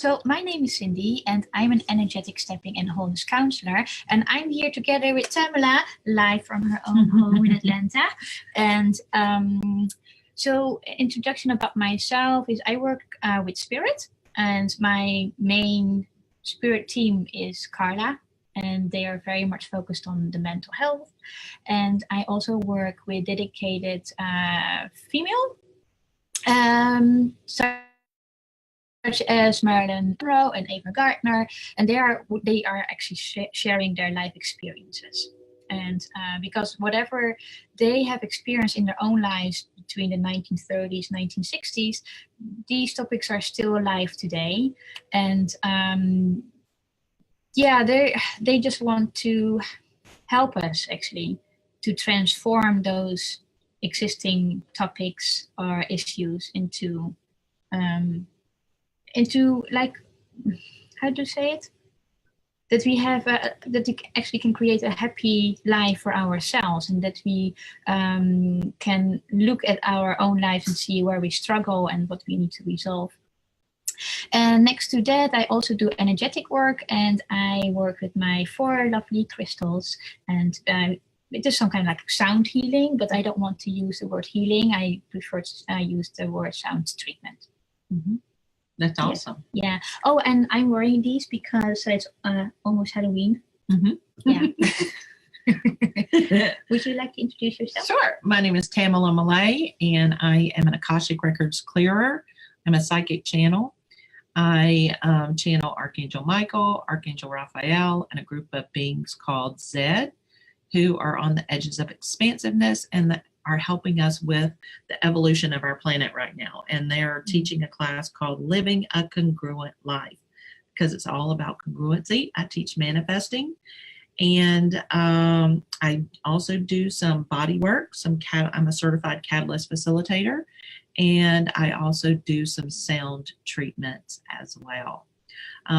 So my name is Cindy, and I'm an energetic stepping and wholeness counselor. And I'm here together with Tamala, live from her own home in Atlanta. And so, introduction about myself is I work with spirit, and my main spirit team is Carla, and they are very much focused on the mental health. And I also work with dedicated female. Such as Marilyn Monroe and Ava Gardner, and they are actually sharing their life experiences. And because whatever they have experienced in their own lives between the 1930s, 1960s, these topics are still alive today. And they just want to help us actually to transform those existing topics or issues into like, how to say it, that we have that we actually can create a happy life for ourselves, and that we can look at our own lives and see where we struggle and what we need to resolve. And next to that, I also do energetic work, and I work with my 4 lovely crystals, and it is some kind of like sound healing, but I don't want to use the word healing. I prefer to use the word sound treatment. Mm-hmm. That's awesome. Yeah. Oh, and I'm wearing these because it's almost Halloween. Mm-hmm. Yeah. Would you like to introduce yourself? Sure. My name is Tamala Malay, and I am an Akashic Records clearer. I'm a psychic channel. I channel Archangel Michael, Archangel Raphael, and a group of beings called Zed, who are on the edges of expansiveness and that are helping us with the evolution of our planet right now. And they're teaching a class called Living a Congruent Life, because it's all about congruency. I teach manifesting, and I also do some body work. I'm a certified catalyst facilitator, and I also do some sound treatments as well.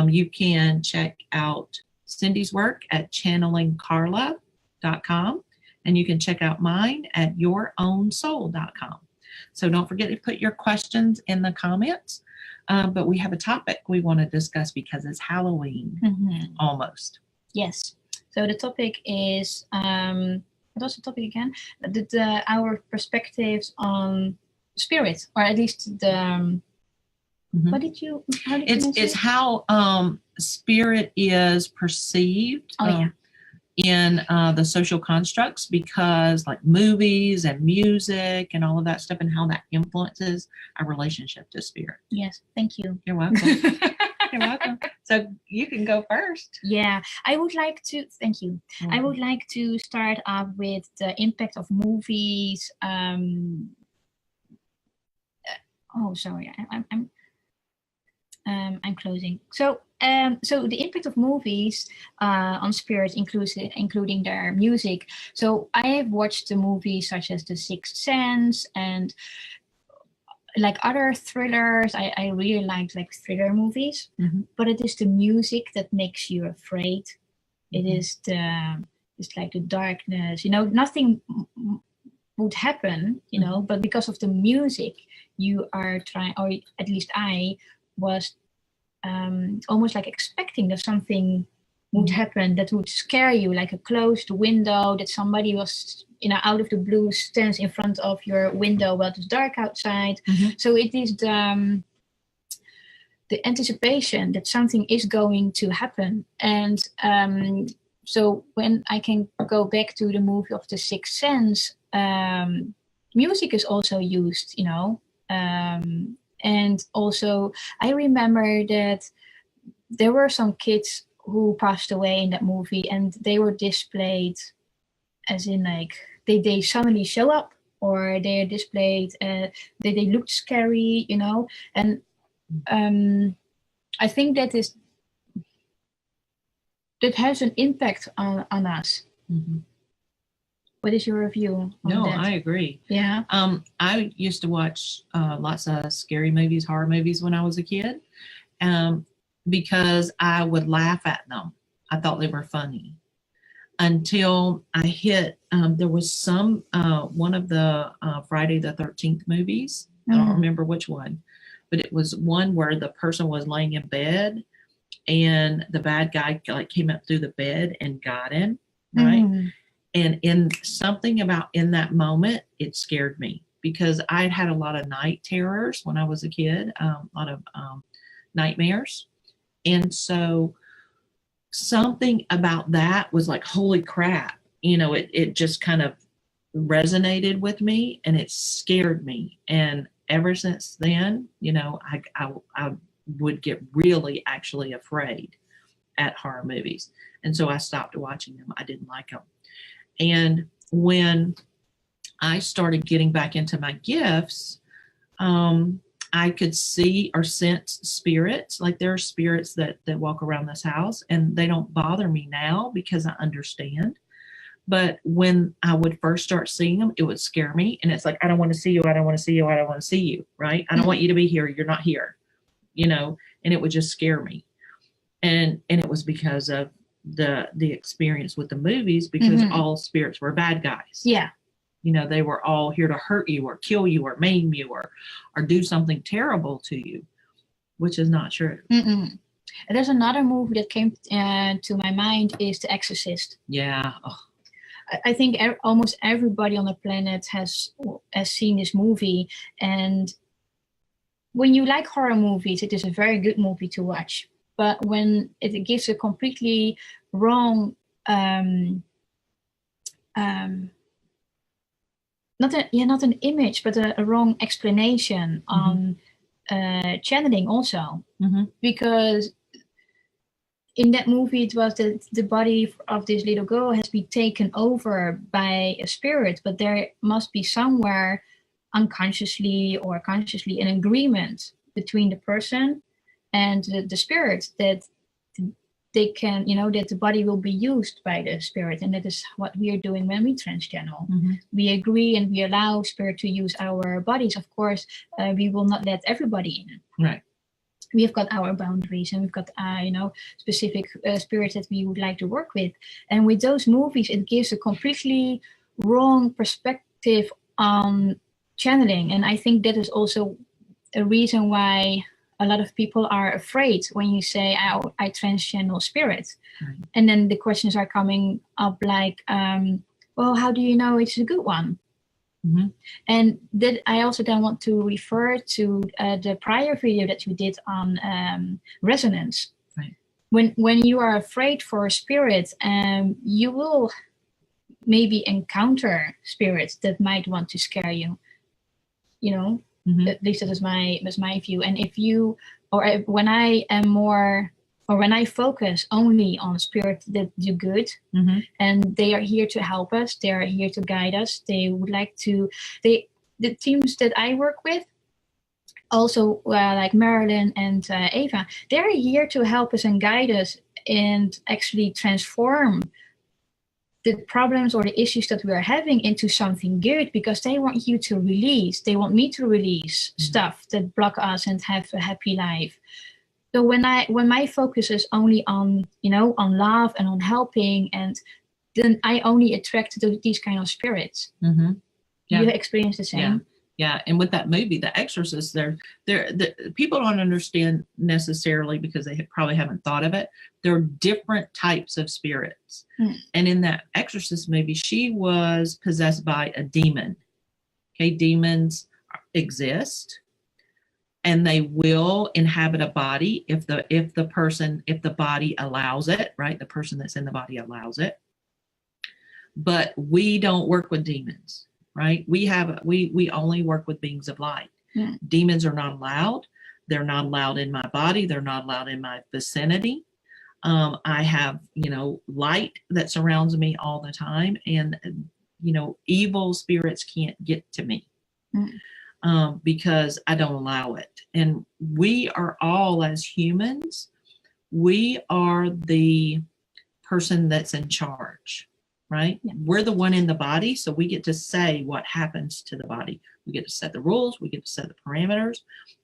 You can check out Cindy's work at channelingcarla.com. And you can check out mine at yourownsoul.com. So don't forget to put your questions in the comments. But we have a topic we want to discuss because it's Halloween almost. Yes. So the topic is, what was the topic again? Our perspectives on spirit, or at least the, how did you it's how spirit is perceived. In the social constructs, because like movies and music and all of that stuff, and how that influences our relationship to spirit. Yes, thank you. You're welcome. You're welcome. So you can go first. Yeah, I would like to, thank you. I would like to start off with the impact of movies. Sorry, I'm closing. So the impact of movies on spirit, including their music. So I have watched the movies such as The Sixth Sense and like other thrillers. I really liked like thriller movies, but it is the music that makes you afraid. It is it's like the darkness. Nothing would happen. But because of the music, you are trying, or at least I was almost like expecting that something would happen that would scare you, like a closed window, that somebody was out of the blue stands in front of your window while it's dark outside. So it is the anticipation that something is going to happen. And so when I can go back to the movie of The Sixth Sense, music is also used, and also, I remember that there were some kids who passed away in that movie, and they were displayed as in like they suddenly show up, or they're displayed, they looked scary, and I think that has an impact on us. What is your review on that? I agree. Yeah. I used to watch lots of scary movies, horror movies when I was a kid, because I would laugh at them. I thought they were funny. Until I hit, there was one of the Friday the 13th movies. I don't remember which one, but it was one where the person was laying in bed and the bad guy like came up through the bed and got him, right? And in something about in that moment, it scared me because I'd had a lot of night terrors when I was a kid, a lot of nightmares. And so something about that was like, holy crap, it just kind of resonated with me and it scared me. And ever since then, I would get really actually afraid at horror movies. And so I stopped watching them. I didn't like them. And when I started getting back into my gifts, I could see or sense spirits. Like there are spirits that walk around this house and they don't bother me now because I understand. But when I would first start seeing them, it would scare me. And it's like, I don't want to see you. I don't want to see you. I don't want to see you. Right. I don't want you to be here. You're not here, and it would just scare me. And it was because of the experience with the movies, because all spirits were bad guys. Yeah. They were all here to hurt you or kill you or maim you or do something terrible to you, which is not true. And there's another movie that came to my mind is The Exorcist. Yeah. Oh. I think almost everybody on the planet has seen this movie. And when you like horror movies, it is a very good movie to watch. But when it gives a completely wrong not an image, but a wrong explanation on channeling also. Because in that movie, it was that the body of this little girl has been taken over by a spirit, but there must be somewhere unconsciously or consciously an agreement between the person and the spirit that they can, that the body will be used by the spirit. And that is what we are doing when we transchannel. We agree and we allow spirit to use our bodies. Of course, we will not let everybody in. Right. We have got our boundaries and we've got, specific spirits that we would like to work with. And with those movies, it gives a completely wrong perspective on channeling. And I think that is also a reason why a lot of people are afraid when you say, I transchannel spirits. And then the questions are coming up like, well, how do you know it's a good one? And that I also then want to refer to the prior video that you did on resonance. Right. When you are afraid for a spirit, you will maybe encounter spirits that might want to scare you. At least that is my view. And if you, or when I am more, or when I focus only on spirits that do good, and they are here to help us, they are here to guide us, they would like to, the teams that I work with, also like Marilyn and Ava, they're here to help us and guide us and actually transform the problems or the issues that we are having into something good, because they want you to release, they want me to release stuff that block us and have a happy life. So when my focus is only on, on love and on helping, and then I only attract these kind of spirits. You experience the same? Yeah. And with that movie, The Exorcist, the people don't understand necessarily because they probably haven't thought of it. There are different types of spirits. And in that Exorcist movie, she was possessed by a demon. Okay, demons exist. And they will inhabit a body if the body allows it, right? The person that's in the body allows it. But we don't work with demons, right? We only work with beings of light. Demons are not allowed. They're not allowed in my body. They're not allowed in my vicinity. I have, light that surrounds me all the time, and, evil spirits can't get to me. Because I don't allow it. And we are all, as humans, we are the person that's in charge, right? Yeah. We're the one in the body, so we get to say what happens to the body. We get to set the rules, we get to set the parameters,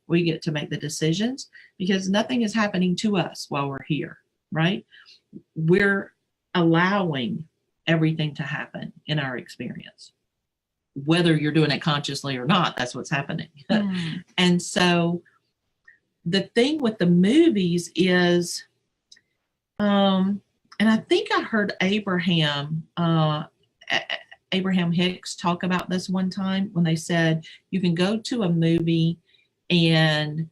we get to make the decisions, because nothing is happening to us while we're here, right? We're allowing everything to happen in our experience. Whether you're doing it consciously or not, that's what's happening. And so the thing with the movies is, and I think I heard Abraham Hicks talk about this one time when they said you can go to a movie and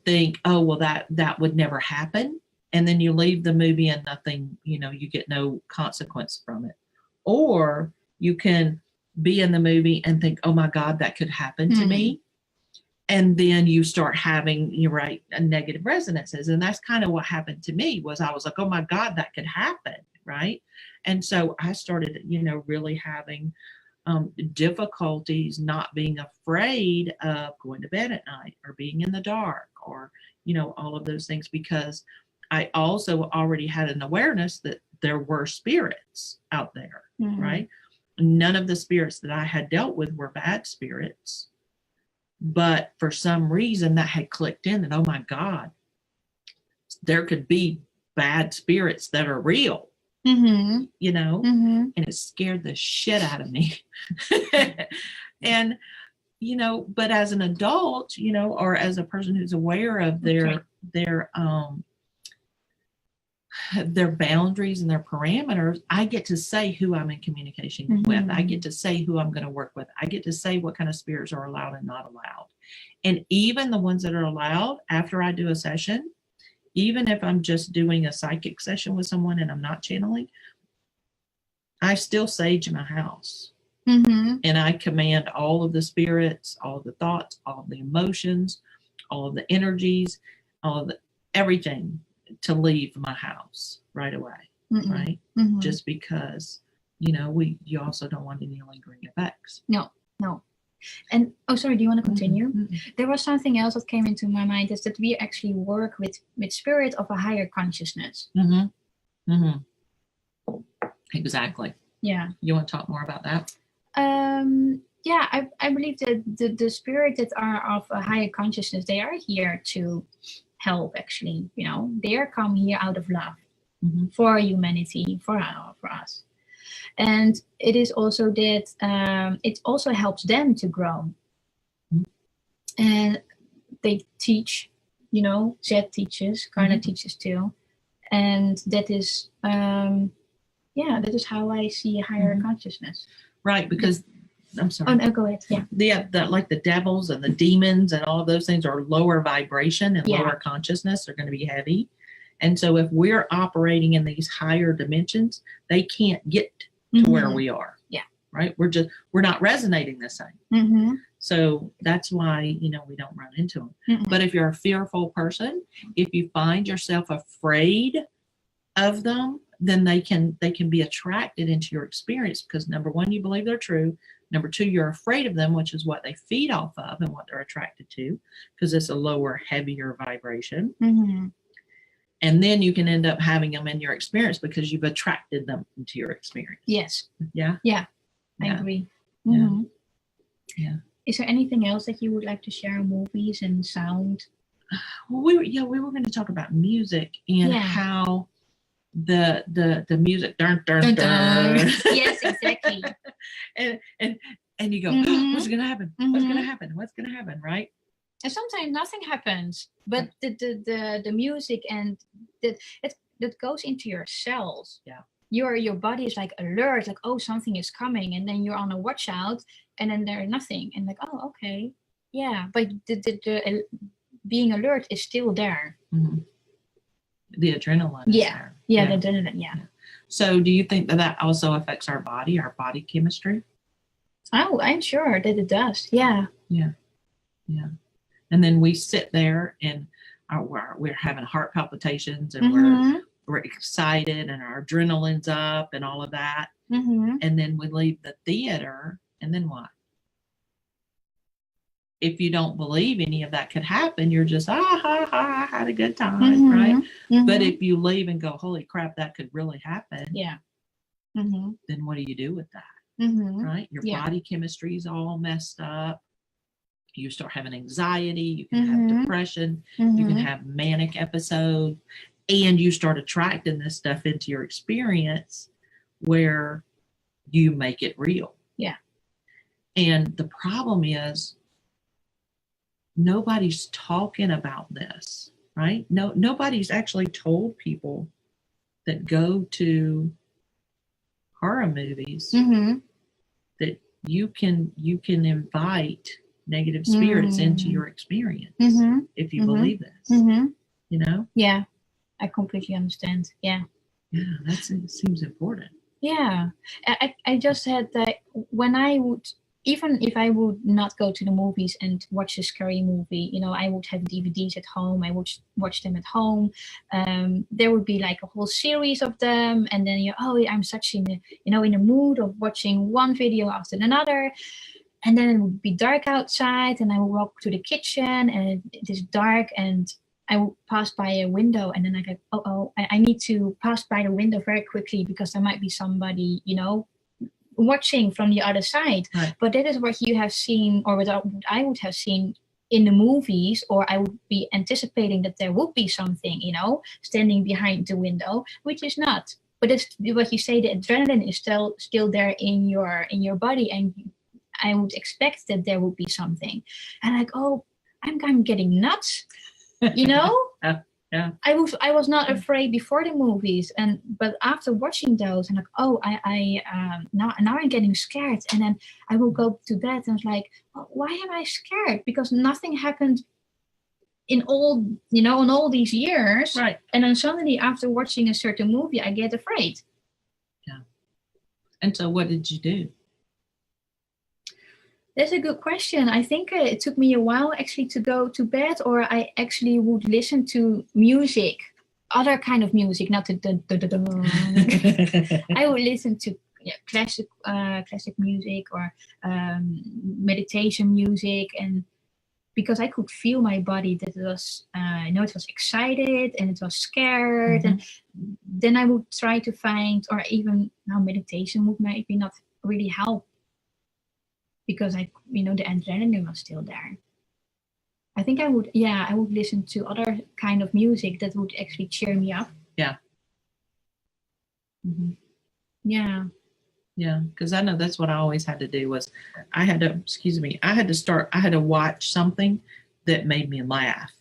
think, oh well, that would never happen, and then you leave the movie and nothing, you get no consequence from it. Or you can be in the movie and think, oh my God, that could happen to me. And then you start having, you're right, negative resonances. And that's kind of what happened to me. Was I was like, oh my God, that could happen, right? And so I started, really having difficulties not being afraid of going to bed at night or being in the dark, or all of those things, because I also already had an awareness that there were spirits out there, right? None of the spirits that I had dealt with were bad spirits, but for some reason that had clicked in that, oh my God, there could be bad spirits that are real, and it scared the shit out of me. And but as an adult, or as a person who's aware of their boundaries and their parameters, I get to say who I'm in communication with. I get to say who I'm going to work with. I get to say what kind of spirits are allowed and not allowed. And even the ones that are allowed, after I do a session, even if I'm just doing a psychic session with someone and I'm not channeling, I still sage my house. And I command all of the spirits, all of the thoughts, all of the emotions, all of the energies, all of everything to leave my house right away, right? Just because, you also don't want any lingering effects. No. And sorry, do you want to continue? There was something else that came into my mind, is that we actually work with spirit of a higher consciousness. Exactly. Yeah. You want to talk more about that? Yeah, I believe that the spirits that are of a higher consciousness, they are here to help, actually. They are come here out of love for humanity, for us. And it is also that it also helps them to grow. And they teach, Zed teaches, Carla teaches too. And that is, that is how I see a higher consciousness. Right, because I'm sorry. Oh, no, go ahead. Yeah. Like the devils and the demons and all of those things are lower vibration and lower consciousness. They're going to be heavy. And so if we're operating in these higher dimensions, they can't get to where we are. Yeah. Right. We're not resonating the same. So that's why, we don't run into them. But if you're a fearful person, if you find yourself afraid of them, then they can be attracted into your experience, because number one, you believe they're true. Number two, you're afraid of them, which is what they feed off of and what they're attracted to, because it's a lower, heavier vibration. And then you can end up having them in your experience because you've attracted them into your experience. Yes. Yeah. I agree. Yeah. Is there anything else that you would like to share? Movies and sound? Well, we were going to talk about music and how the music dun, dun, dun. Yes, exactly. and you go, what's going to happen? What's going to happen? What's going to happen? Right? And sometimes nothing happens, but the music and that goes into your cells. Yeah. Your body is like alert, like, oh, something is coming, and then you're on a watch out, and then there's nothing, and like, oh, okay, yeah, but the being alert is still there. The adrenaline is there. Yeah, the adrenaline. Yeah. So do you think that also affects our body chemistry? Oh, I'm sure that it does. Yeah. And then we sit there and we're having heart palpitations and we're excited and our adrenaline's up and all of that. And then we leave the theater, and then what? If you don't believe any of that could happen, you're just, I had a good time, right? But if you leave and go, holy crap, that could really happen. Yeah. Then what do you do with that? Right? Your body chemistry is all messed up. You start having anxiety. You can have depression. You can have manic episodes. And you start attracting this stuff into your experience where you make it real. Yeah. And the problem is, nobody's talking about this, right? Nobody's actually told people that go to horror movies that you can invite negative spirits into your experience if you believe this. You know? Yeah, I completely understand. Yeah. Yeah, that seems important. Yeah, I just had that when I would, even if I would not go to the movies and watch a scary movie, you know, I would have DVDs at home. I would watch them at home. There would be like a whole series of them, and then I'm such in the mood of watching one video after another. And then it would be dark outside, and I would walk to the kitchen, and it is dark, and I would pass by a window, and then I go, I need to pass by the window very quickly because there might be somebody, watching from the other side. Right. But that is what you have seen, or what I would have seen in the movies, or I would be anticipating that there would be something, standing behind the window, which is not. But it's what you say, the adrenaline is still there in your body, and I would expect that there would be something. And like, I'm getting nuts. Yeah. I was not afraid before the movies, but after watching those, I'm like, now I'm getting scared. And then I will go to bed and I was like, why am I scared? Because nothing happened in all these years. Right. And then suddenly after watching a certain movie, I get afraid. Yeah. And so what did you do? That's a good question. I think it took me a while actually to go to bed, or I actually would listen to music, other kind of music, not the. I would listen to classic music or meditation music, and because I could feel my body that it was, it was excited and it was scared, and then I would try to find, or even now meditation would maybe not really help. Because the adrenaline was still there. I think I would listen to other kind of music that would actually cheer me up. Yeah. Yeah. Yeah, because I know that's what I always had to do was I had to watch something that made me laugh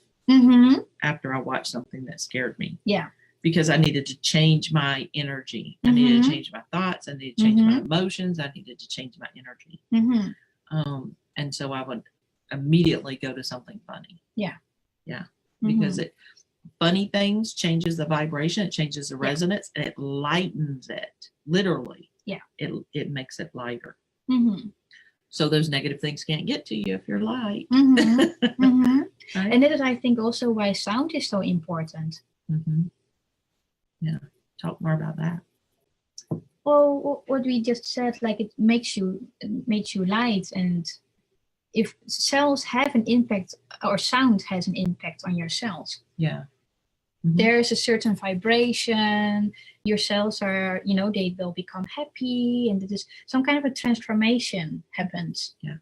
after I watched something that scared me. Yeah. Because I needed to change my energy. I needed to change my thoughts. I needed to change my emotions. I needed to change my energy. And so I would immediately go to something funny. Yeah. Yeah. Because funny things changes the vibration. It changes the resonance, and it lightens it. Literally. Yeah. It makes it lighter. So those negative things can't get to you if you're light. Right? And that is, I think, also why sound is so important. Yeah. Talk more about that. Well, what we just said, like it makes you light, and if cells have an impact, or sound has an impact on your cells. Yeah. There's a certain vibration. Your cells are, they will become happy, and it is some kind of a transformation happens. Yeah.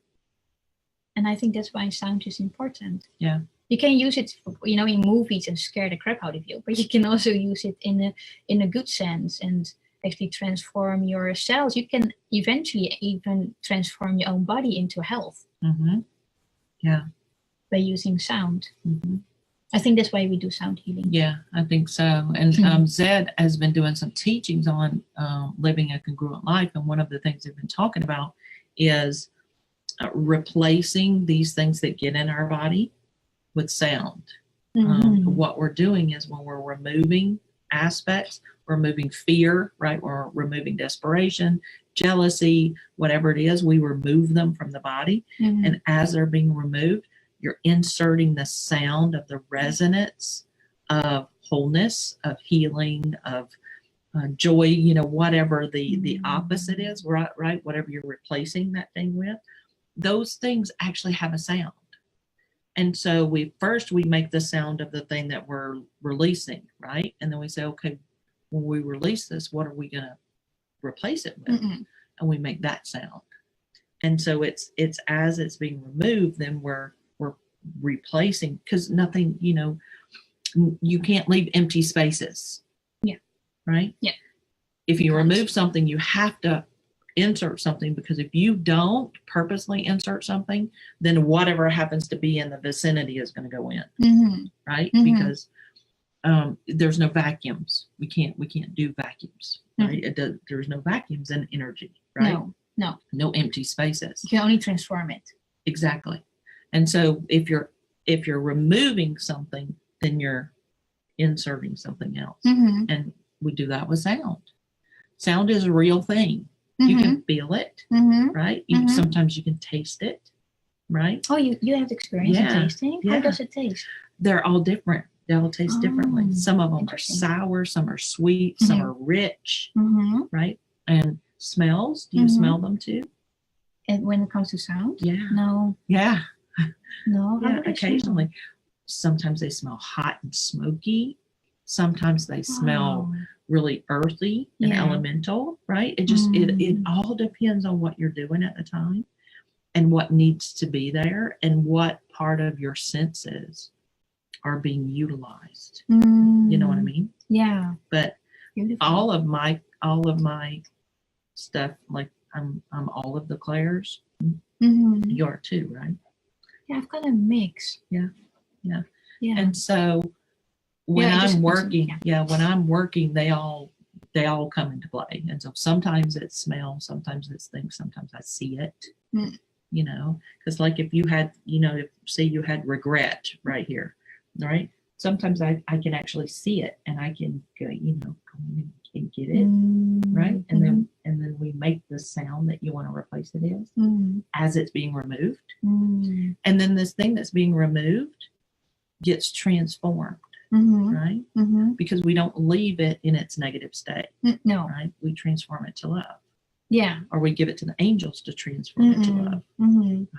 And I think that's why sound is important. Yeah. You can use it, in movies and scare the crap out of you, but you can also use it in a good sense and actually transform your cells. You can eventually even transform your own body into health. Yeah. By using sound. I think that's why we do sound healing. Yeah, I think so. And Zed has been doing some teachings on living a congruent life. And one of the things they've been talking about is replacing these things that get in our body with sound. What we're doing is when we're removing aspects, we're removing fear, right? We're removing desperation, jealousy, whatever it is, we remove them from the body. And as they're being removed, you're inserting the sound of the resonance of wholeness, of healing, of joy, whatever the opposite is, right? Whatever you're replacing that thing with, those things actually have a sound. And so we make the sound of the thing that we're releasing, right? And then we say, okay, when we release this, what are we going to replace it with? And we make that sound. And so it's as it's being removed, then we're replacing, because nothing, you can't leave empty spaces. Yeah. Right? Yeah. If you remove something, you have to insert something, because if you don't purposely insert something, then whatever happens to be in the vicinity is going to go in, right? Because there's no vacuums. We can't do vacuums, right? There's no vacuums in energy, right? No empty spaces. You can only transform it. Exactly. And so if you're removing something, then you're inserting something else. And we do that with sound. Sound is a real thing. You can feel it, right? Sometimes you can taste it, right? Oh, you have experience in tasting? How does it taste? They're all different. They all taste differently. Some of them are sour, some are sweet, some are rich, right? And smells, do you smell them too? And when it comes to sound? Yeah. No. Yeah. No. Yeah, occasionally. Sometimes they smell hot and smoky. Sometimes they smell really earthy and elemental, right? It just it all depends on what you're doing at the time and what needs to be there and what part of your senses are being utilized. You know what I mean? Yeah. But all of my stuff, like I'm all of the clairs. You are too, right? Yeah, I've got a mix. Yeah. And so when I'm working, they all come into play. And so sometimes it's smell, sometimes it's things, sometimes I see it. You know, because like if you had, say you had regret right here, right? Sometimes I can actually see it and I can go, go and get it, right? And then we make the sound that you want to replace it is as it's being removed. And then this thing that's being removed gets transformed, right? Because we don't leave it in its negative state. No. Right? We transform it to love. Yeah. Or we give it to the angels to transform it to love.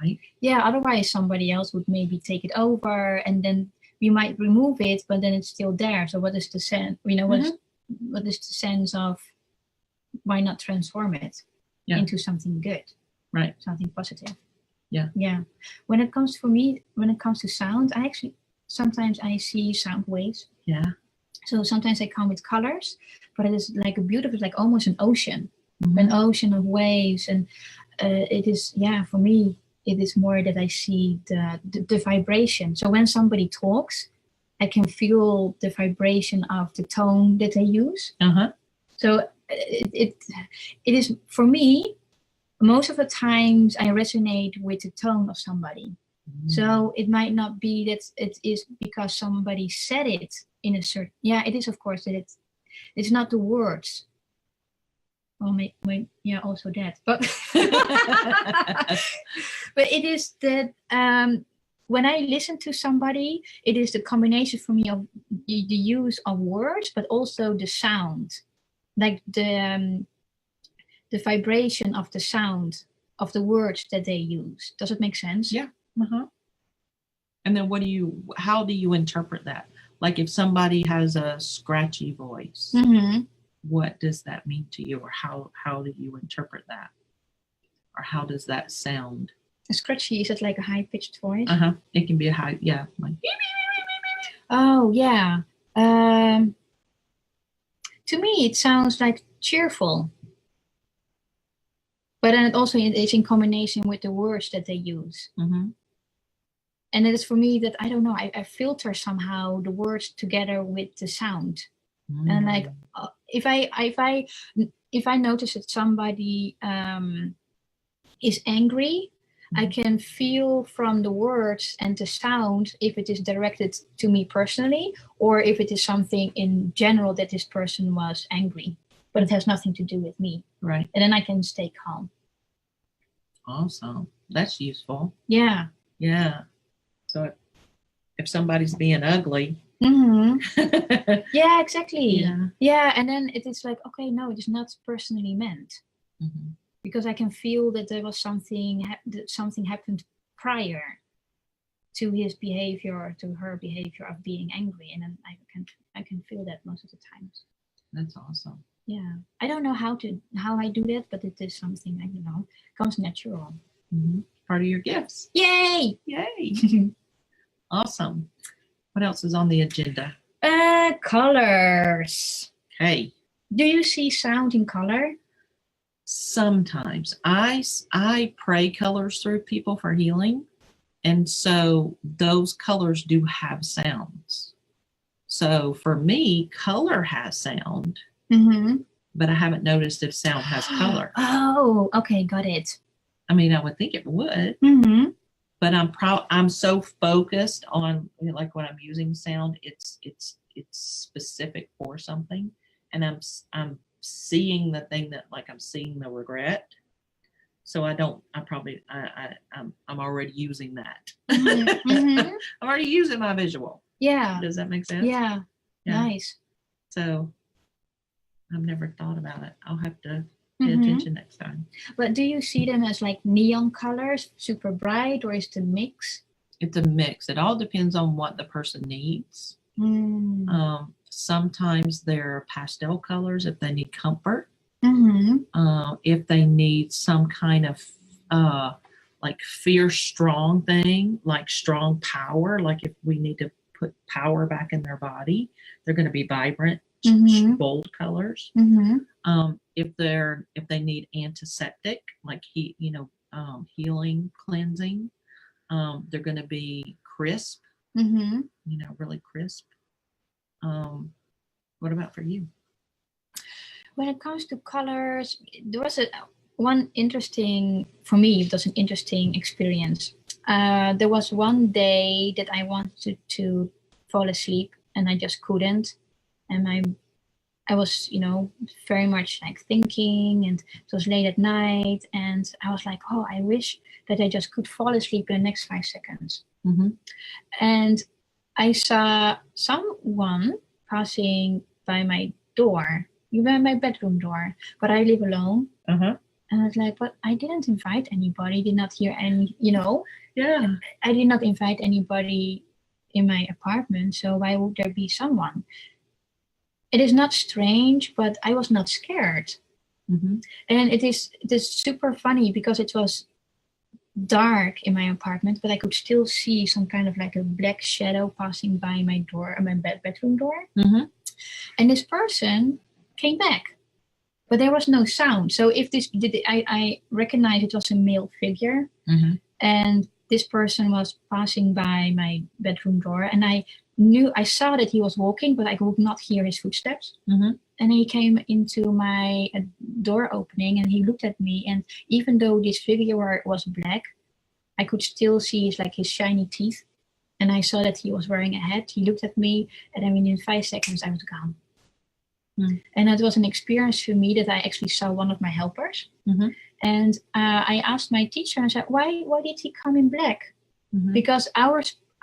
Right? Yeah, otherwise somebody else would maybe take it over and then we might remove it, but then it's still there. So what is the sense, what is the sense of why not transform it into something good? Right. Something positive. Yeah. Yeah. When it comes to sound, sometimes I see sound waves. Yeah. So sometimes they come with colors, but it is like a beautiful, like almost an ocean, an ocean of waves. And it is, for me, it is more that I see the vibration. So when somebody talks, I can feel the vibration of the tone that they use. So it is, for me, most of the times I resonate with the tone of somebody. So it might not be that it is because somebody said it in a certain, it is of course that it's not the words. Well, also that, but but it is that when I listen to somebody, it is the combination for me of the use of words, but also the sound, like the vibration of the sound of the words that they use. Does it make sense? Yeah. And then how do you interpret that? Like if somebody has a scratchy voice, what does that mean to you? Or how do you interpret that? Or how does that sound? A scratchy, is it like a high-pitched voice? It can be a high, like. Oh, yeah. To me, it sounds like cheerful. But then it also is in combination with the words that they use. And it is for me that, I don't know, I filter somehow the words together with the sound. And like, if I notice that somebody is angry, I can feel from the words and the sound if it is directed to me personally, or if it is something in general that this person was angry, but it has nothing to do with me. Right. And then I can stay calm. Awesome. That's useful. Yeah. Yeah. So if somebody's being ugly. Yeah, exactly. Yeah. And then it is like, okay, no, it is not personally meant. Because I can feel that there was something happened prior to his behavior or to her behavior of being angry, and then I can feel that most of the times. That's awesome. Yeah, I don't know how I do that, but it is something comes natural. Part of your gifts. Yay! Awesome. What else is on the agenda? Colors. Okay. Do you see sound in color? Sometimes I pray colors through people for healing, and so those colors do have sounds. So for me, color has sound, but I haven't noticed if sound has color. Oh, okay, got it. I mean, I would think it would, but I'm so focused on, like, when I'm using sound, it's specific for something, and I'm seeing the thing that, like, I'm seeing the regret. So I'm already using that. I'm already using my visual. Yeah. Does that make sense? Yeah. Nice. So I've never thought about it. I'll have to pay attention next time. But do you see them as like neon colors, super bright, or is it a mix? It's a mix. It all depends on what the person needs. Sometimes they're pastel colors if they need comfort. If they need some kind of like fierce, strong thing, like strong power, like if we need to put power back in their body, they're going to be vibrant, bold colors. If they need antiseptic, like healing, cleansing, they're going to be crisp, really crisp. What about for you? When it comes to colors, there was one interesting, for me, it was an interesting experience. There was one day that I wanted to fall asleep and I just couldn't. And I was, very much like thinking, and it was late at night, and I was like, oh, I wish that I just could fall asleep in the next 5 seconds. And I saw someone passing by my door, even my bedroom door, but I live alone. And I was like, but I didn't invite anybody, did not hear any, Yeah. I did not invite anybody in my apartment, so why would there be someone? It is not strange, but I was not scared. And it is super funny because it was dark in my apartment, but I could still see some kind of like a black shadow passing by my door, my bedroom door. And this person came back, but there was no sound. So if I recognized it was a male figure, and this person was passing by my bedroom door, and I saw that he was walking, but I could not hear his footsteps. And he came into my door opening, and he looked at me, and even though this figure was black, I could still see his shiny teeth, and I saw that he was wearing a hat. He looked at me, and then within 5 seconds I was gone. And that was an experience for me that I actually saw one of my helpers. And I asked my teacher, and I said, why did he come in black? Because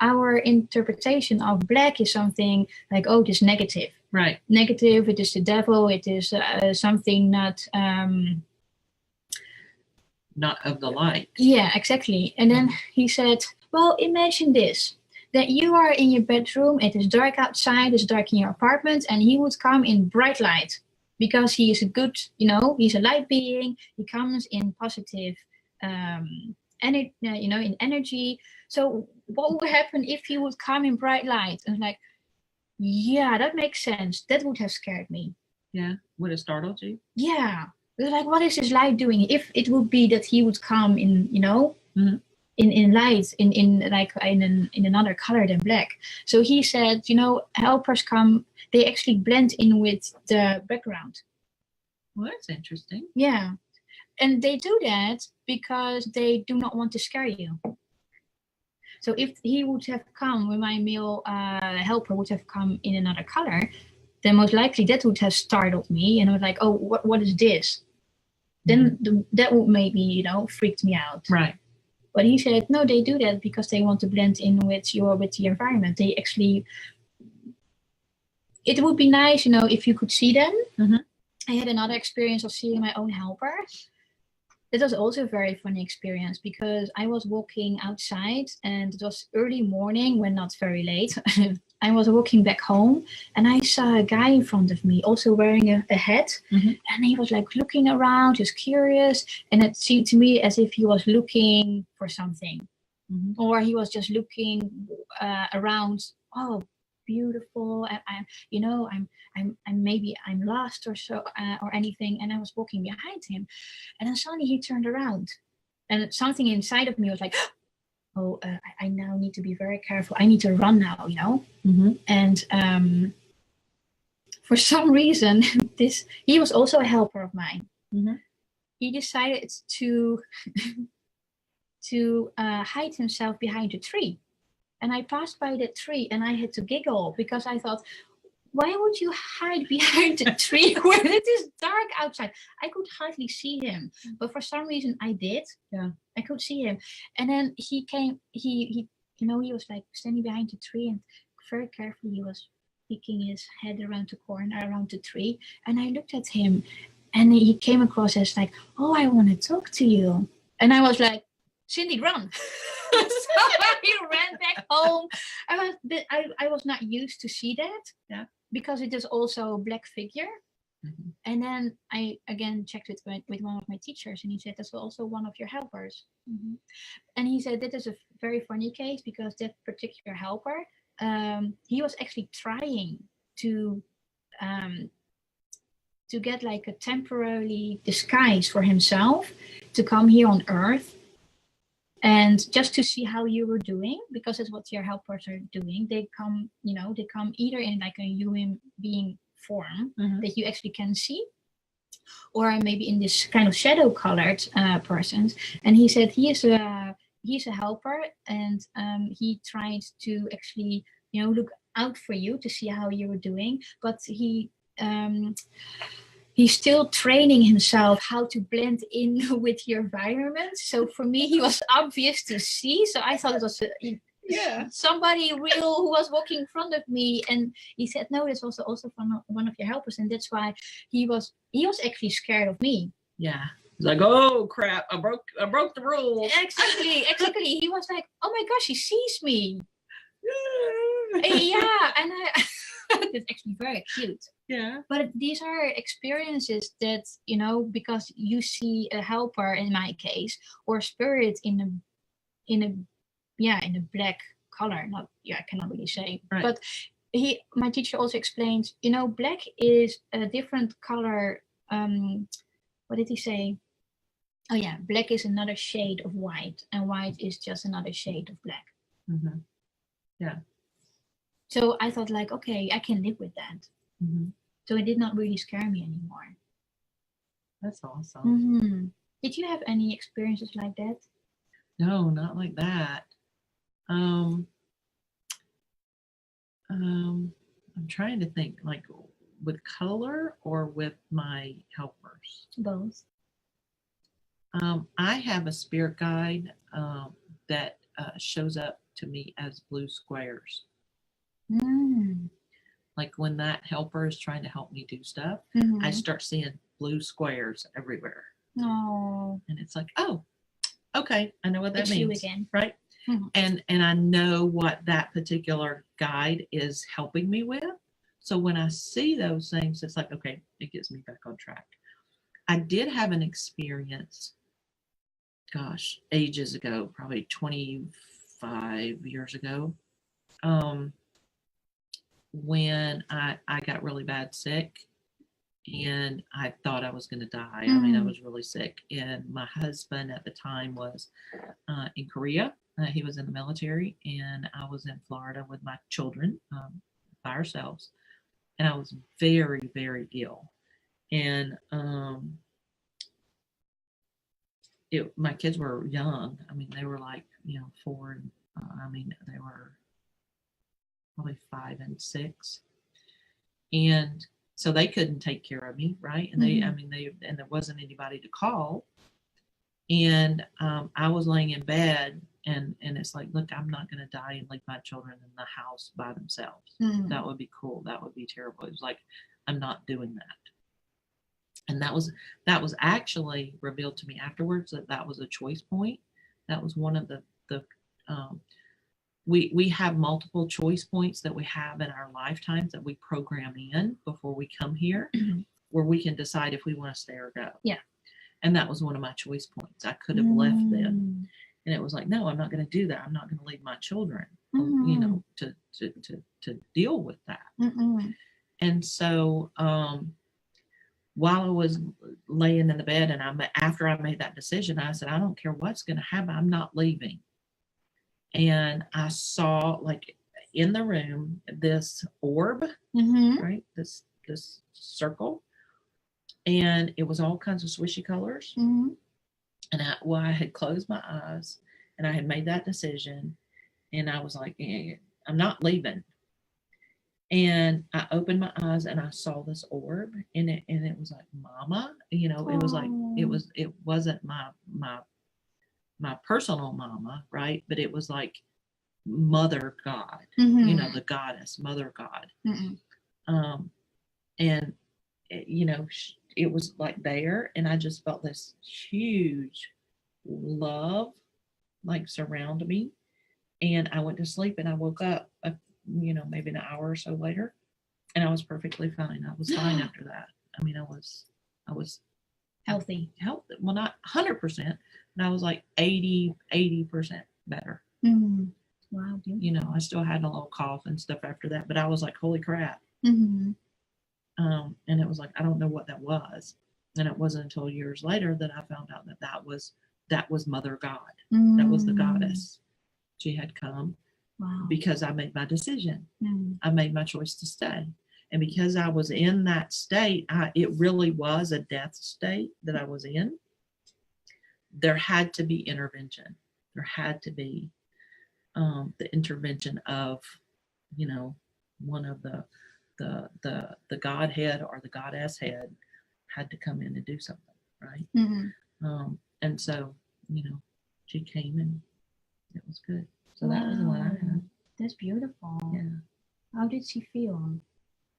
our interpretation of black is something like, oh, it is negative. Right. Negative, it is the devil, it is something not of the light. Yeah, exactly. And then he said, well, imagine this, that you are in your bedroom, it is dark outside, it's dark in your apartment, and he would come in bright light because he is a good, he's a light being, he comes in positive in energy. So what would happen if he would come in bright light? And like, yeah, that makes sense. That would have scared me. Yeah. Would it startled you? Yeah. Like, what is this light doing? If it would be that he would come in, in light, in another color than black. So he said, helpers come, they actually blend in with the background. Well, that's interesting. Yeah. And they do that because they do not want to scare you. So if he would have come, when my male helper would have come in another color, then most likely that would have startled me, and I was like, oh, what is this? Then that would maybe, freaked me out. Right. But he said, no, they do that because they want to blend in with the environment. They actually, it would be nice, if you could see them. I had another experience of seeing my own helper. That was also a very funny experience because I was walking outside and it was early morning when not very late. I was walking back home and I saw a guy in front of me also wearing a hat, and he was like looking around, just curious, and it seemed to me as if he was looking for something, or he was just looking around. Oh, beautiful. I'm lost or so, or anything. And I was walking behind him, and then suddenly he turned around, and something inside of me was like, oh, I now need to be very careful. I need to run now, Mm-hmm. And for some reason, he was also a helper of mine. Mm-hmm. He decided to hide himself behind a tree. And I passed by that tree and I had to giggle because I thought, why would you hide behind a tree when it is dark outside? I could hardly see him, but for some reason I did. Yeah. I could see him. And then he came, he was like standing behind the tree, and very carefully he was peeking his head around the corner, around the tree. And I looked at him, and he came across as like, oh, I want to talk to you. And I was like, Cindy, run. So I ran back home. I was not used to see that. Yeah. Because it is also a black figure. Mm-hmm. And then I again checked it with one of my teachers, and he said that's also one of your helpers. Mm-hmm. And he said that is a very funny case because that particular helper, he was actually trying to get like a temporary disguise for himself to come here on Earth. And just to see how you were doing, because that's what your helpers are doing. They come either in like a human being form Mm-hmm. that you actually can see, or maybe in this kind of shadow colored persons. And he said he's a helper, and he tried to actually look out for you to see how you were doing, but he's still training himself how to blend in with your environment. So for me, he was obvious to see. So I thought it was somebody real who was walking in front of me. And he said, no, this was also from one of your helpers. And that's why he was actually scared of me. Yeah. He's like, oh crap, I broke the rules. Exactly. He was like, oh my gosh, he sees me. Yeah. And it's actually very cute. Yeah. But these are experiences that, because you see a helper in my case, or spirit in a black color. I cannot really say. Right. But my teacher also explained, black is a different color. What did he say? Oh yeah, black is another shade of white, and white is just another shade of black. Mm-hmm. Yeah. So I thought, like, okay, I can live with that. Mm-hmm. So it did not really scare me anymore. That's awesome. Mm-hmm. Did you have any experiences like that? No, not like that. I'm trying to think, like with color or with my helpers. Both. I have a spirit guide that shows up to me as blue squares. Mm. Like when that helper is trying to help me do stuff, Mm-hmm. I start seeing blue squares everywhere. Oh. And it's like, oh, okay, I know what that It's means. you again. Right? Mm-hmm. And I know what that particular guide is helping me with. So when I see those things, it's like, okay, it gets me back on track. I did have an experience, gosh, ages ago, probably 25 years ago, when I got really bad sick and I thought I was going to die. I mean, I was really sick. And my husband at the time was in Korea. He was in the military, and I was in Florida with my children by ourselves. And I was very, very ill. And my kids were young. I mean, they were like, 4 and they were probably 5 and 6. And so they couldn't take care of me, right? And and there wasn't anybody to call. And I was laying in bed, and it's like, look, I'm not going to die and leave my children in the house by themselves. Mm-hmm. That would be cool. That would be terrible. It was like, I'm not doing that. And that was actually revealed to me afterwards that was a choice point. That was one of the we have multiple choice points that we have in our lifetimes that we program in before we come here, Mm-hmm. where we can decide if we want to stay or go. Yeah. And that was one of my choice points. I could have left then. And it was like, no, I'm not going to do that. I'm not going to leave my children, to deal with that. And so, while I was laying in the bed, and after I made that decision, I said, I don't care what's going to happen. I'm not leaving. And I saw, like, in the room, this orb, right? This circle, and it was all kinds of swishy colors. And I had closed my eyes, and I had made that decision, and I was like, I'm not leaving. And I opened my eyes, and I saw this orb, and it was like, Mama, it was like, it wasn't my personal mama, right? But it was like Mother God, the goddess, Mother God. And it was like there, and I just felt this huge love like surround me. And I went to sleep, and I woke up maybe an hour or so later, and I was perfectly fine. I was fine after that. I mean, I was healthy. Well, not 100%, but I was like 80% better. Wow. I still had a little cough and stuff after that, but I was like, holy crap. And it was like, I don't know what that was. And it wasn't until years later that I found out that was Mother God. That was the goddess. She had come. Wow. Because I made my decision. I made my choice to stay. And because I was in that state, it really was a death state that I was in. There had to be intervention. There had to be the intervention of, one of the Godhead or the goddess head had to come in and do something, right? And so, she came, and it was good. So that was the one I had. That's beautiful. Yeah. How did she feel?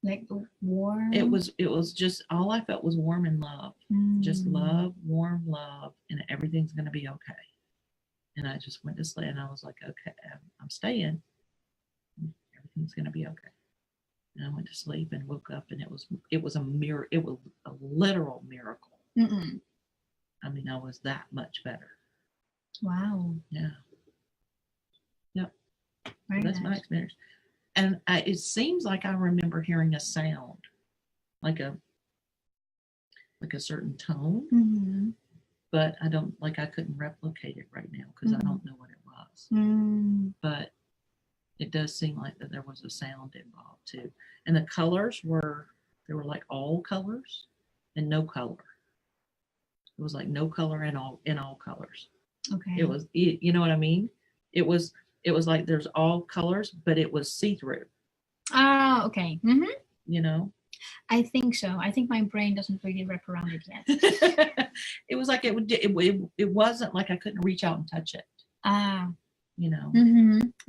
Like warm? It was just, all I felt was warm and love. Just love, warm love, and everything's going to be okay. And I just went to sleep, and I was like, okay, I'm staying. Everything's going to be okay. And I went to sleep and woke up, and it was a miracle. It was a literal miracle. I mean, I was that much better. Wow. Yeah. Yep. So that's nice. my experience. And it seems like I remember hearing a sound, like a certain tone, but I couldn't replicate it right now because I don't know what it was. But it does seem like that there was a sound involved too. And the colors were like all colors and no color. It was like no color in all colors. Okay. It was, you know what I mean? It was like there's all colors, but it was see-through. Oh, okay. I think so. I think my brain doesn't really wrap around it yet. It was like it wasn't like I couldn't reach out and touch it. And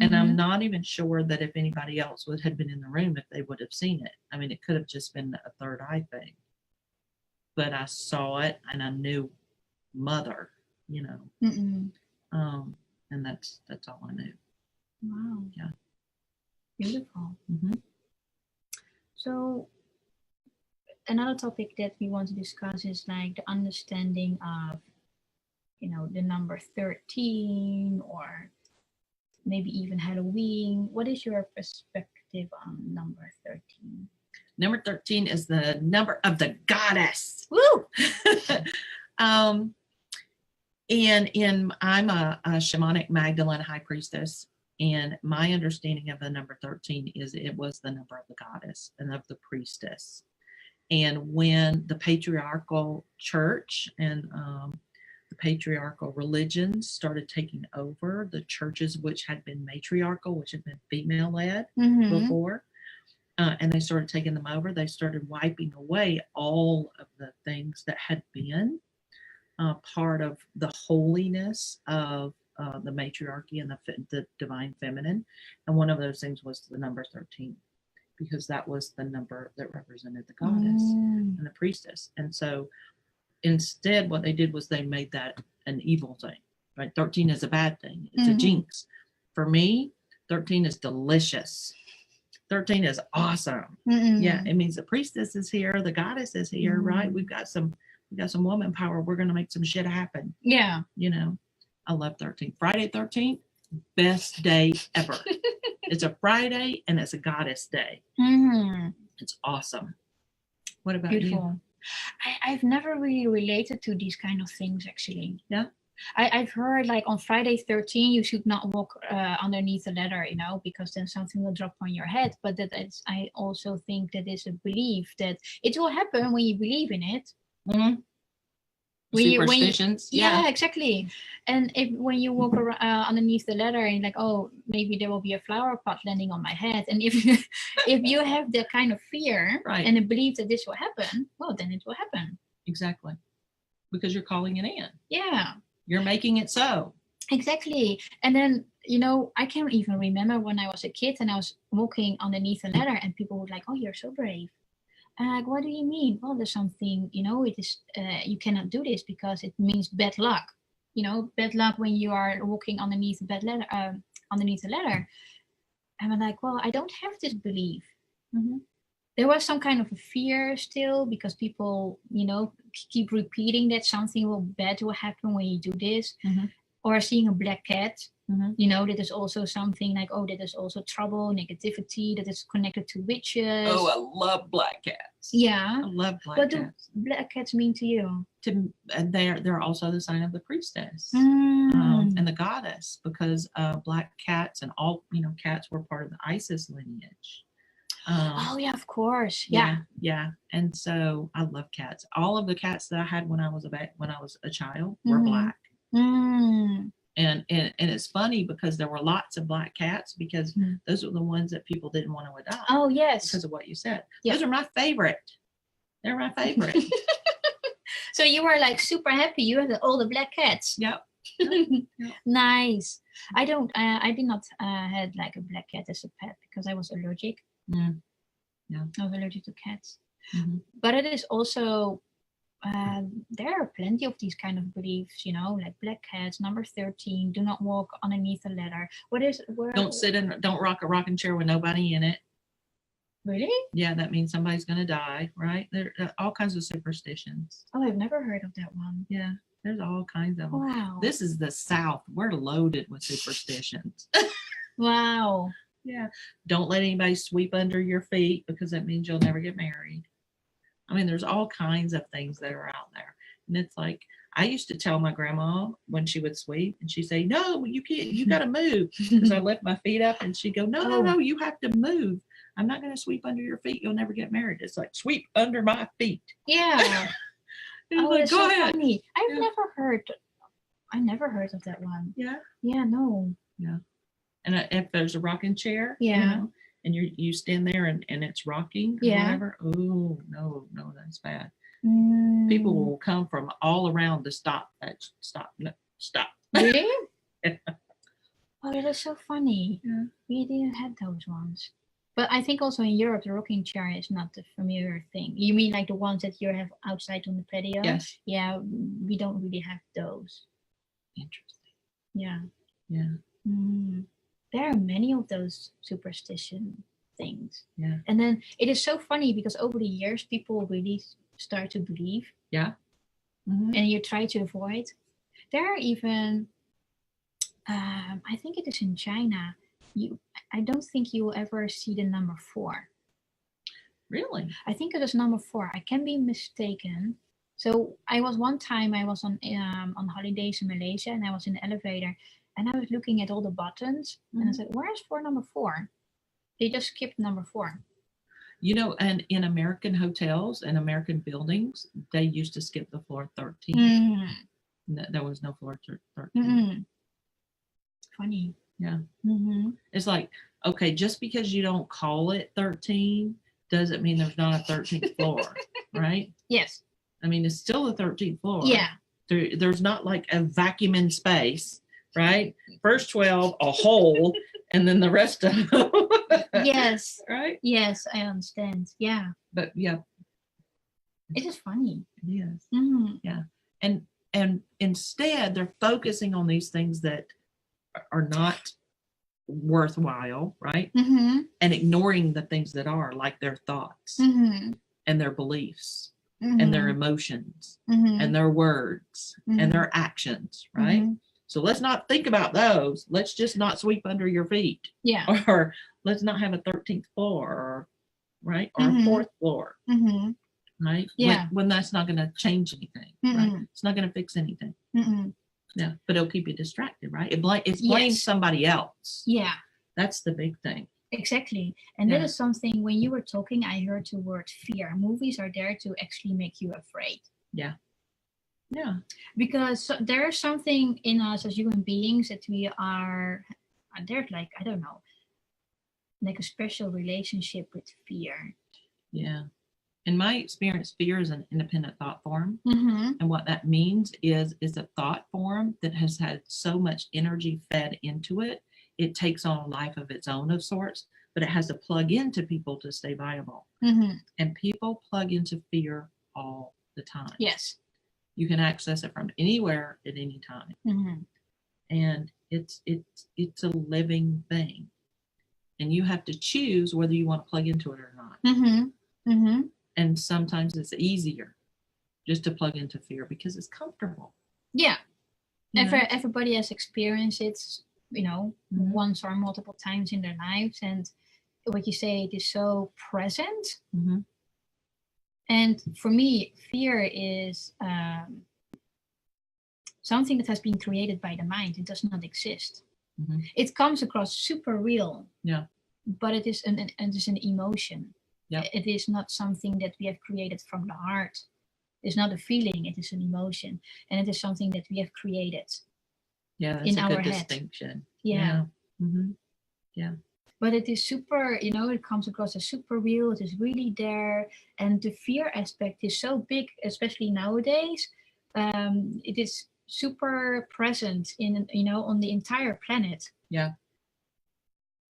I'm not even sure that if anybody else had been in the room, if they would have seen it. I mean, it could have just been a third eye thing. But I saw it, and I knew Mother, and that's all I knew. Wow. Yeah. Beautiful. So another topic that we want to discuss is like the understanding of, the number 13, or maybe even Halloween. What is your perspective on number 13? Number 13 is the number of the goddess. Woo! I'm a shamanic Magdalene high priestess, and my understanding of the number 13 is it was the number of the goddess and of the priestess. And when the patriarchal church and the patriarchal religions started taking over the churches, which had been matriarchal, which had been female-led before, and they started taking them over, they started wiping away all of the things that had been part of the holiness of the matriarchy and the divine feminine. And one of those things was the number 13, because that was the number that represented the goddess and the priestess. And so instead, what they did was they made that an evil thing, right? 13 is a bad thing. It's a jinx. For me, 13 is delicious. 13 is awesome. Yeah, it means the priestess is here, the goddess is here, right? We've got some woman power. We're going to make some shit happen. Yeah. I love 13th. Friday 13th, best day ever. It's a Friday and it's a goddess day. It's awesome. What about Beautiful. I've never really related to these kind of things, actually. Yeah. I've heard like on Friday 13 you should not walk underneath the ladder, because then something will drop on your head. But I also think that is a belief that it will happen when you believe in it. Mm-hmm. Superstitions. Yeah, exactly. And when you walk around, underneath the ladder and like, oh, maybe there will be a flower pot landing on my head, and if you have that kind of fear and a belief that this will happen, well, then it will happen. Exactly, because you're calling it in. Yeah. You're making it so. Exactly. And then, I can't even remember when I was a kid and I was walking underneath a ladder and people were like, oh, you're so brave. And I'm like, what do you mean? Well, there's something, it is, you cannot do this because it means bad luck. Bad luck when you are walking underneath underneath a ladder. And I'm like, well, I don't have this belief. Mm-hmm. There was some kind of a fear still because people, keep repeating that something bad will happen when you do this. Mm-hmm. Or seeing a black cat, that is also something like, oh, that is also trouble, negativity, that is connected to witches. Oh, I love black cats. Yeah. I love black cats. What do black cats mean to you? And they're also the sign of the priestess and the goddess, because black cats and all, cats were part of the Isis lineage. Oh yeah, of course. Yeah. And so I love cats. All of the cats that I had when I was a child were black. And it's funny because there were lots of black cats because those were the ones that people didn't want to adopt. Oh yes, because of what you said. Yep. Those are my favorite. They're my favorite. So you were like super happy. You had all the black cats. Yep. Nice. I did not had like a black cat as a pet because I was allergic. Yeah. I was allergic to cats. Mm-hmm. But it is also. There are plenty of these kind of beliefs, like black cats, number 13, do not walk underneath a ladder. Don't rock a rocking chair with nobody in it. Really? Yeah, that means somebody's going to die, right? There are all kinds of superstitions. Oh, I've never heard of that one. Yeah, there's all kinds of them. Wow. This is the South. We're loaded with superstitions. Wow. Yeah. Don't let anybody sweep under your feet because that means you'll never get married. I mean, there's all kinds of things that are out there. And it's like, I used to tell my grandma when she would sweep and she'd say, no, you can't, you got to move. Because I lift my feet up and she'd go, no, you have to move. I'm not going to sweep under your feet. You'll never get married. It's like, sweep under my feet. Yeah. Like, go ahead. Funny. I never heard of that one. Yeah. Yeah, no. Yeah. And if there's a rocking chair, yeah. And you stand there and it's rocking or whatever. Oh, no, that's bad. People will come from all around to stop. Stop. Really? Yeah. Oh, that is so funny. Yeah. We didn't have those ones. But I think also in Europe, the rocking chair is not the familiar thing. You mean like the ones that you have outside on the patio? Yes. Yeah, we don't really have those. Interesting. Yeah. Yeah. Mm. There are many of those superstition things. Yeah. And then it is so funny because over the years, people really start to believe. Yeah. Mm-hmm. And you try to avoid. There are even, I think it is in China, I don't think you will ever see the number 4. Really? I think it is number 4. I can be mistaken. So I was on holidays in Malaysia and I was in the elevator. And I was looking at all the buttons and I said, where's floor number 4? They just skipped number 4. And in American hotels and American buildings, they used to skip the floor 13. Mm-hmm. There was no floor 13. Mm-hmm. Funny. Yeah. Mm-hmm. It's like, okay, just because you don't call it 13 doesn't mean there's not a 13th floor, right? Yes. I mean, it's still the 13th floor. Yeah. There's not like a vacuum in space. Right? First 12, a hole, and then the rest of them. Yes. Right? Yes, I understand. Yeah. But yeah. It is funny. It is. Mm-hmm. Yeah. And instead, they're focusing on these things that are not worthwhile, right? Mm-hmm. And ignoring the things that are, like their thoughts and their beliefs and their emotions and their words and their actions, right? So let's not think about those. Let's just not sweep under your feet. Yeah. Or let's not have a 13th floor, or right, or a Mm-hmm. fourth floor. Mm-hmm. Right? Yeah. When that's not going to change anything. Right? It's not going to fix anything. Yeah, but it'll keep you distracted, right? It's blames Yes. somebody else. Yeah. That's the big thing. Exactly. And that is something, when you were talking, I heard the word fear. Movies are there to actually make you afraid. Yeah. Yeah. Because there is something in us as human beings that we are, there's like, I don't know, like a special relationship with fear. Yeah. In my experience, fear is an independent thought form. Mm-hmm. And what that means is a thought form that has had so much energy fed into it, it takes on a life of its own of sorts, but it has to plug into people to stay viable. Mm-hmm. And people plug into fear all the time. Yes. You can access it from anywhere at any time. Mm-hmm. And it's a living thing. And you have to choose whether you want to plug into it or not. Mm-hmm. Mm-hmm. And sometimes it's easier just to plug into fear because it's comfortable. Yeah. Everybody has experienced it, once or multiple times in their lives. And what you say, it is so present. Mm-hmm. And for me, fear is something that has been created by the mind. It does not exist. Mm-hmm. It comes across super real. Yeah. But it is an emotion. Yeah. It is not something that we have created from the heart. It's not a feeling, it is an emotion. And it is something that we have created. Yeah, that's in a our good head. distinction. Yeah. Mm-hmm. Yeah. But it is super, it comes across as super real. It is really there. And the fear aspect is so big, especially nowadays. It is super present on the entire planet. Yeah.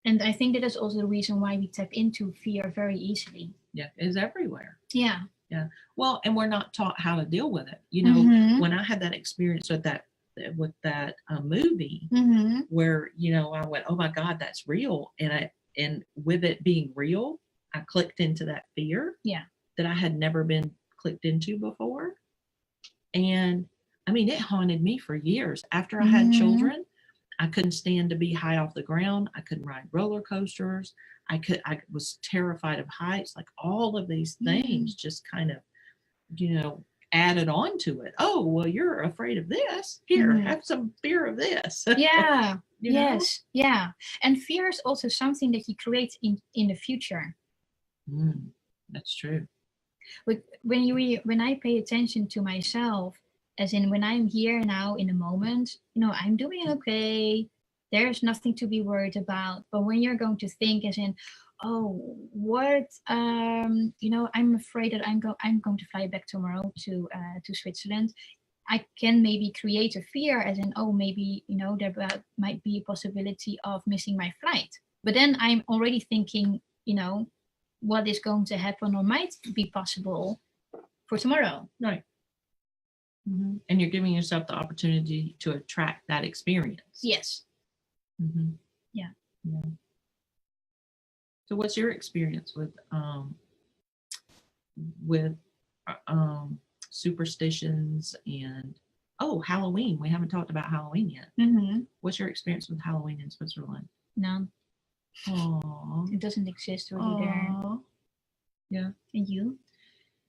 And I think that is also the reason why we tap into fear very easily. Yeah, it's everywhere. Yeah. Yeah. Well, and we're not taught how to deal with it. When I had that experience with that movie, where I went, oh my God, that's real, and with it being real, I clicked into that fear. Yeah. That I had never been clicked into before, and I mean, it haunted me for years. After I had children, I couldn't stand to be high off the ground. I couldn't ride roller coasters. I was terrified of heights. Like all of these things just kind of, added on to it. Oh, well, you're afraid of this. Here, have some fear of this. Yeah. Yes. Yeah. And fear is also something that you create in the future. That's true. But when I pay attention to myself, as in when I'm here now in the moment, I'm doing okay. There's nothing to be worried about. But when you're going to think as in, oh, what, I'm afraid that I'm going to fly back tomorrow to Switzerland. I can maybe create a fear as in, oh, maybe, there might be a possibility of missing my flight. But then I'm already thinking, what is going to happen or might be possible for tomorrow. Right. Mm-hmm. And you're giving yourself the opportunity to attract that experience. Yes. Mm-hmm. Yeah. Yeah. So what's your experience with superstitions and Halloween? We haven't talked about Halloween yet. Mm-hmm. What's your experience with Halloween in Switzerland? None. Aww. It doesn't exist really there. Yeah. And you?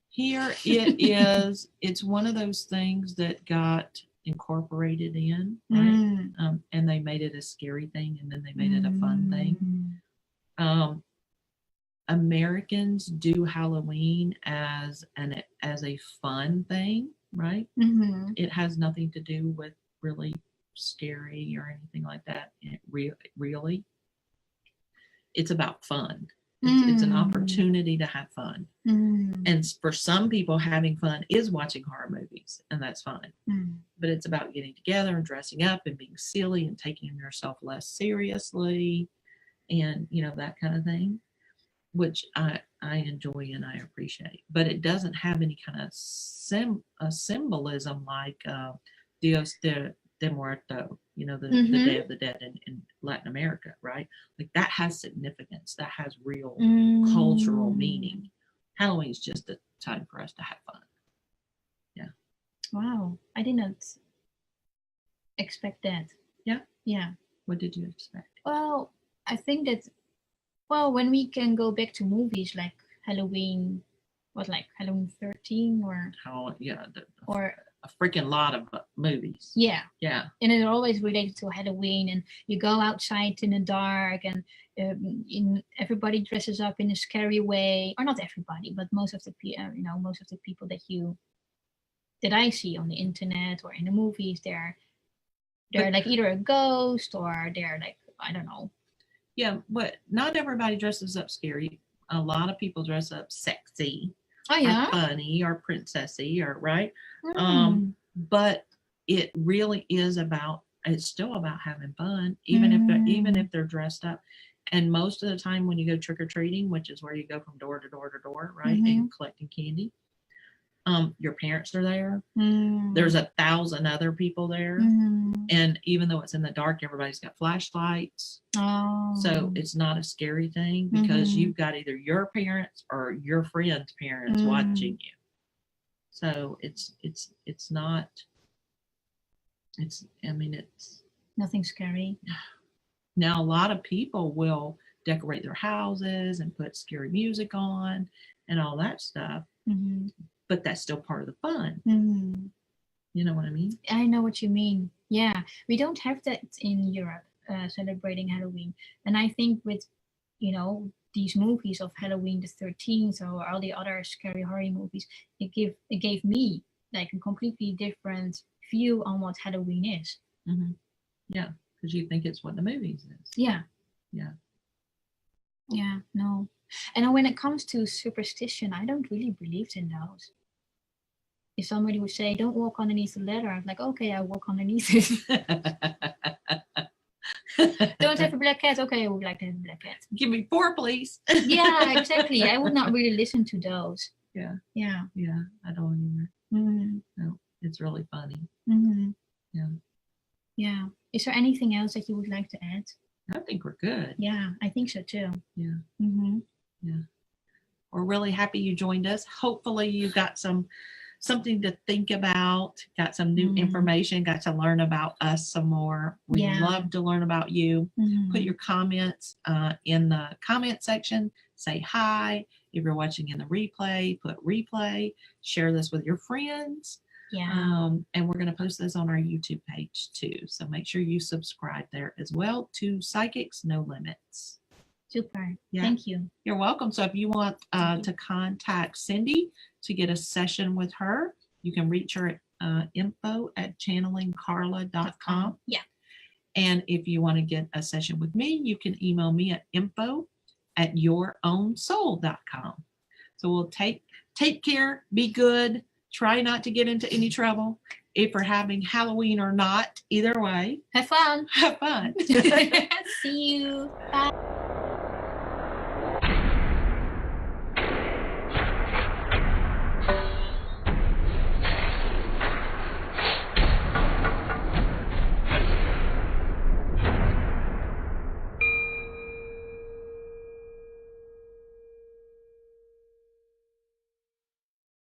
Here it is. It's one of those things that got incorporated in, right? And they made it a scary thing, and then they made it a fun thing. Americans do Halloween as a fun thing, right? Mm-hmm. It has nothing to do with really scary or anything like that. Really, it's about fun. It's an opportunity to have fun. And for some people, having fun is watching horror movies, and that's fine. But it's about getting together and dressing up and being silly and taking yourself less seriously, and that kind of thing, which I enjoy and I appreciate. But it doesn't have any kind of symbolism like Dios de Muerto, the Day of the Dead in Latin America, right? Like that has significance. That has real cultural meaning. Halloween is just a time for us to have fun. Yeah. Wow. I did not expect that. Yeah? Yeah. What did you expect? Well, I think that, well, when we can go back to movies like Halloween, what, like Halloween 13 or How, yeah, or a freaking lot of movies. yeah, Yeah. and it's always related to Halloween, and you go outside in the dark, and everybody dresses up in a scary way, or not everybody, but most of the most of the people that I see on the internet or in the movies, they're like either a ghost or they're like, I don't know. Yeah, but not everybody dresses up scary. A lot of people dress up sexy, Oh yeah, or funny, or princessy, or right. Mm. But it really is about. It's still about having fun, even if they're dressed up. And most of the time, when you go trick or treating, which is where you go from door to door to door, right, and collecting candy, your parents are there. There's 1,000 other people there, and even though it's in the dark, everybody's got flashlights. Oh. So it's not a scary thing because you've got either your parents or your friends' parents watching you. So it's not. It's nothing scary. Now a lot of people will decorate their houses and put scary music on and all that stuff. But that's still part of the fun. You know what I mean? I know what you mean. Yeah, we don't have that in Europe, celebrating Halloween. And I think with, these movies of Halloween the 13th or all the other scary horror movies, it gave me like a completely different view on what Halloween is. Yeah, because you think it's what the movies is. Yeah. Yeah. Yeah, no. And when it comes to superstition, I don't really believe in those. If somebody would say, "Don't walk underneath the ladder," I'm like, "Okay, I walk underneath it." Don't have a black cat. Okay, I would like to have a black cat. Give me 4, please. Yeah, exactly. I would not really listen to those. Yeah. Yeah. Yeah, I don't either. No, it's really funny. Yeah. Yeah. Is there anything else that you would like to add? I think we're good. Yeah, I think so too. Yeah. Yeah. We're really happy you joined us. Hopefully you got something to think about, got some new information, got to learn about us some more. We love to learn about you. Put your comments in the comment section. Say hi. If you're watching in the replay, put replay. Share this with your friends. Yeah. And we're going to post this on our YouTube page too. So make sure you subscribe there as well to Psychics No Limits. Super. Yeah. Thank you. You're welcome. So if you want to contact Cindy to get a session with her, you can reach her at info@channelingcarla.com. Yeah. And if you want to get a session with me, you can email me at info@yourownsoul.com. So we'll take care, be good, try not to get into any trouble. If we're having Halloween or not, either way. Have fun. Have fun. See you. Bye.